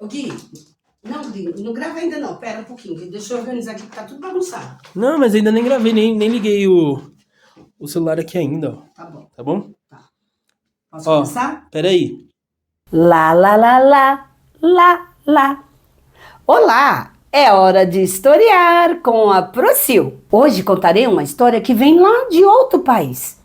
Ô Gui, não grava ainda não, pera um pouquinho, deixa eu organizar aqui que tá tudo bagunçado. Não, mas ainda nem gravei, nem liguei o celular aqui ainda, ó. Tá bom. Tá bom? Tá. Posso Ó, começar? peraí. Lá, lá, lá, lá, lá, lá. Olá, é hora de historiar com a Procil. Hoje contarei uma história que vem lá de outro país.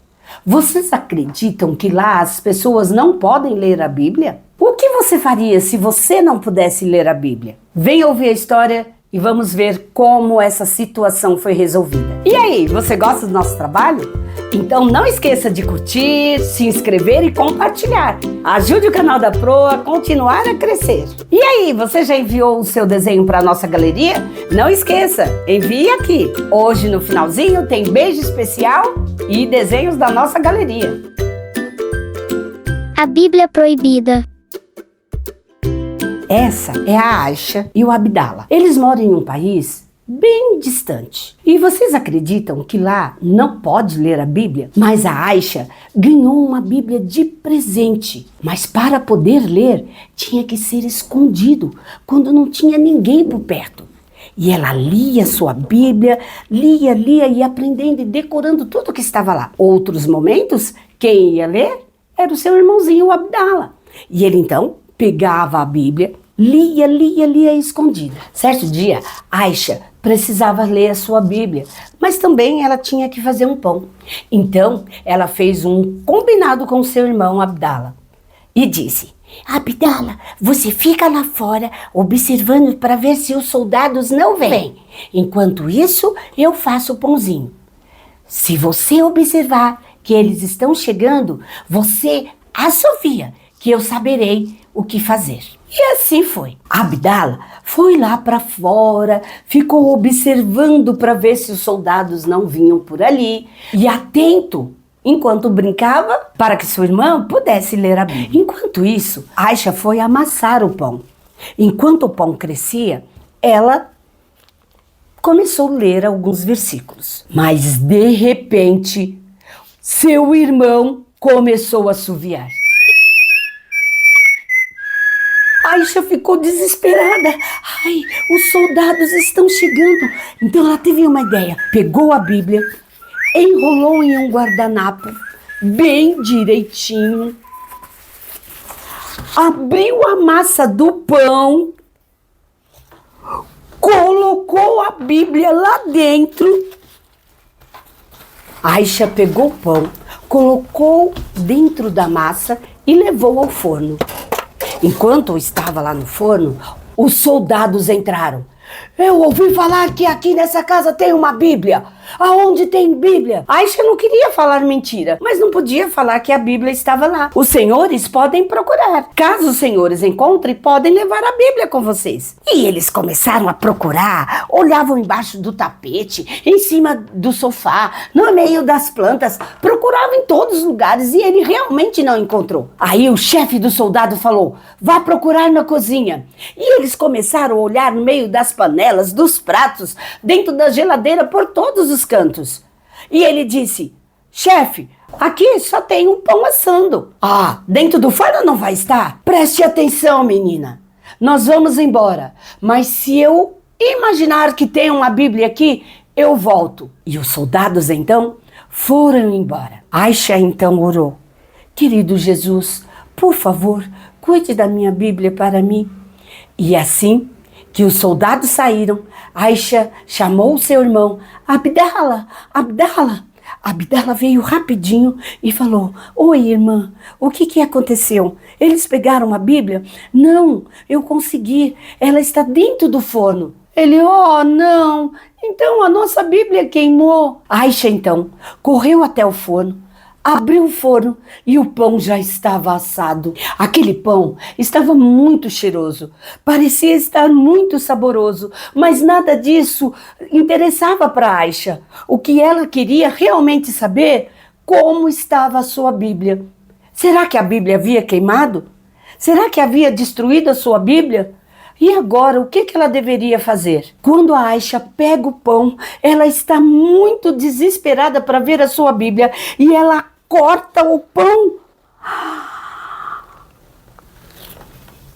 Vocês acreditam que lá as pessoas não podem ler a Bíblia? O que você faria se você não pudesse ler a Bíblia? Venha ouvir a história e vamos ver como essa situação foi resolvida. E aí, você gosta do nosso trabalho? Então não esqueça de curtir, se inscrever e compartilhar. Ajude o canal da Pro a continuar a crescer. E aí, você já enviou o seu desenho para a nossa galeria? Não esqueça, envie aqui. Hoje no finalzinho tem beijo especial e desenhos da nossa galeria. A Bíblia Proibida. Essa é a Aisha e o Abdala. Eles moram em um país bem distante. E vocês acreditam que lá não pode ler a Bíblia? Mas a Aisha ganhou uma Bíblia de presente. Mas para poder ler, tinha que ser escondido, quando não tinha ninguém por perto. E ela lia sua Bíblia, lia e aprendendo e decorando tudo que estava lá. Outros momentos, quem ia ler era o seu irmãozinho, o Abdala. E ele então pegava a Bíblia, lia escondida. Certo dia, Aisha precisava ler a sua Bíblia, mas também ela tinha que fazer um pão. Então, ela fez um combinado com seu irmão Abdala e disse: Abdala, você fica lá fora observando para ver se os soldados não vêm. Enquanto isso, eu faço o pãozinho. Se você observar que eles estão chegando, você assovia, que eu saberei o que fazer. E assim foi. Abdala foi lá para fora, ficou observando para ver se os soldados não vinham por ali e atento enquanto brincava para que sua irmã pudesse ler a Bíblia. Enquanto isso, Aisha foi amassar o pão. Enquanto o pão crescia, ela começou a ler alguns versículos. Mas de repente, seu irmão começou a assoviar. Aisha ficou desesperada. Ai, os soldados estão chegando. Então ela teve uma ideia. Pegou a Bíblia, enrolou em um guardanapo bem direitinho, abriu a massa do pão, colocou a Bíblia lá dentro. Aisha pegou o pão, colocou dentro da massa e levou ao forno. Enquanto estava lá no forno, os soldados entraram. Eu ouvi falar que aqui nessa casa tem uma Bíblia. Aonde tem Bíblia? Aisha não queria falar mentira, mas não podia falar que a Bíblia estava lá. Os senhores podem procurar. Caso os senhores encontrem, podem levar a Bíblia com vocês. E eles começaram a procurar, olhavam embaixo do tapete, em cima do sofá, no meio das plantas, procuravam em todos os lugares e ele realmente não encontrou. Aí o chefe do soldado falou: vá procurar na cozinha. E eles começaram a olhar no meio das panelas, dos pratos, dentro da geladeira, por todos os cantos. E ele disse: chefe, aqui só tem um pão assando. Ah, dentro do forno não vai estar? Preste atenção, menina. Nós vamos embora, mas se eu imaginar que tem uma Bíblia aqui, eu volto. E os soldados então foram embora. Aisha então orou: querido Jesus, por favor, cuide da minha Bíblia para mim. E assim que os soldados saíram, Aisha chamou seu irmão: Abdala, Abdala. Abdala veio rapidinho e falou: oi, irmã, o que aconteceu? Eles pegaram a Bíblia? Não, eu consegui, ela está dentro do forno. Ele: oh, não, então a nossa Bíblia queimou. Aisha então correu até o forno, abriu o forno e o pão já estava assado. Aquele pão estava muito cheiroso, parecia estar muito saboroso, mas nada disso interessava para Aisha. O que ela queria realmente saber, como estava a sua Bíblia. Será que a Bíblia havia queimado? Será que havia destruído a sua Bíblia? E agora, o que ela deveria fazer? Quando a Aisha pega o pão, ela está muito desesperada para ver a sua Bíblia e ela corta o pão.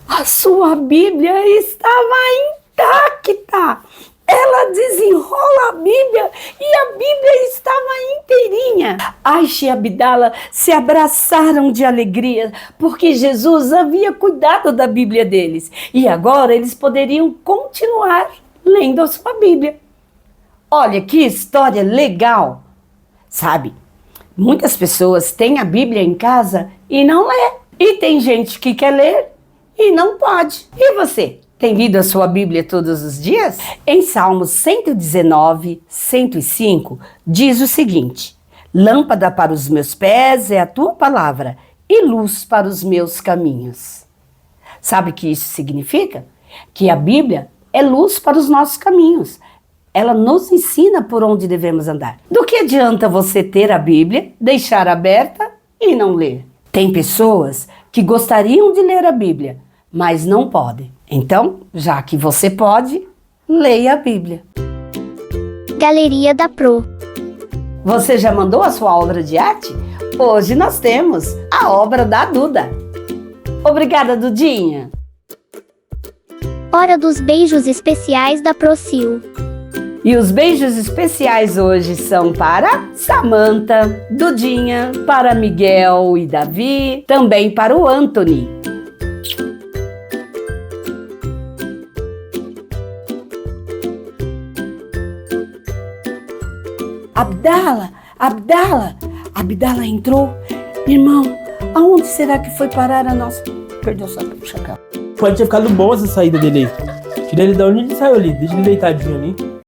A sua Bíblia estava intacta. Ela desenrola a Bíblia e a Bíblia estava inteirinha. Aisha e Abdala se abraçaram de alegria, porque Jesus havia cuidado da Bíblia deles. E agora eles poderiam continuar lendo a sua Bíblia. Olha que história legal! Sabe, muitas pessoas têm a Bíblia em casa e não lê. E tem gente que quer ler e não pode. E você? Tem lido a sua Bíblia todos os dias? Em Salmos 119, 105, diz o seguinte: lâmpada para os meus pés é a tua palavra e luz para os meus caminhos. Sabe o que isso significa? Que a Bíblia é luz para os nossos caminhos. Ela nos ensina por onde devemos andar. Do que adianta você ter a Bíblia, deixar aberta e não ler? Tem pessoas que gostariam de ler a Bíblia, mas não podem. Então, já que você pode, leia a Bíblia. Galeria da Pro. Você já mandou a sua obra de arte? Hoje nós temos a obra da Duda. Obrigada, Dudinha. Hora dos beijos especiais da Procil. E os beijos especiais hoje são para Samantha, Dudinha, para Miguel e Davi, também para o Anthony. Abdala entrou. Irmão, aonde será que foi parar a nossa... Perdeu só o chacão. Pode ter ficado boa essa saída dele aí. Tira ele da onde ele saiu ali. Deixa ele deitadinho ali.